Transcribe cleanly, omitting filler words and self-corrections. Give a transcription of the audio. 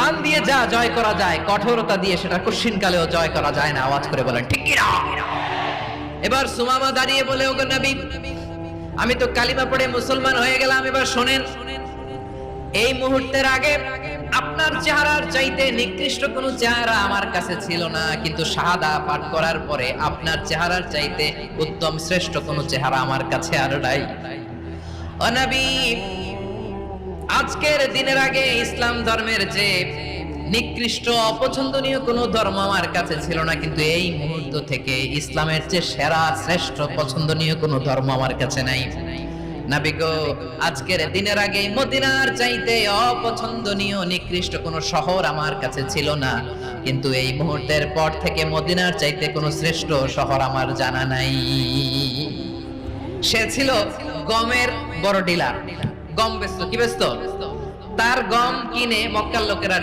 ঈমান দিয়ে যা জয় করা যায়, কঠোরতা দিয়ে সেটা কঠিনকালেও জয় করা যায় না। আওয়াজ করে বলেন ঠিক কি না? এবার সুমামা দাঁড়িয়ে বলে, ওগো নবী, আমি তো কালিমা পড়ে মুসলমান হয়ে গেলাম, এবার শোনেন, এই মুহূর্তের আগে আপনার চেহারার চাইতে নিকৃষ্ট কোনো চেহারা আমার কাছে ছিল না, কিন্তু শাহাদা পাঠ করার পরে আপনার চেহারার চাইতে উত্তম শ্রেষ্ঠ কোনো চেহারা আমার কাছে আর নাই। ও নবী, আজকের দিনের আগে ইসলাম ধর্মের যে নিকৃষ্ট অপছন্দনীয় কোনো ধর্ম আমার কাছে ছিল না, কিন্তু এই মুহূর্ত থেকে ইসলামের চেয়ে সেরা শ্রেষ্ঠ পছন্দনীয় কোনো ধর্ম আমার কাছে নাই। নবী গো, আজকের দিনের আগে মদিনার চাইতে অপছন্দনীয় নিকৃষ্ট কোনো শহর আমার কাছে ছিল না, কিন্তু এই মুহূর্তের পর থেকে মদিনার চাইতে কোনো শ্রেষ্ঠ শহর আমার জানা নাই। সে ছিল গমের বড় ডিলার, গম বেচতো। কি বেচতো? তার গম কিনে মক্কার লোকেরা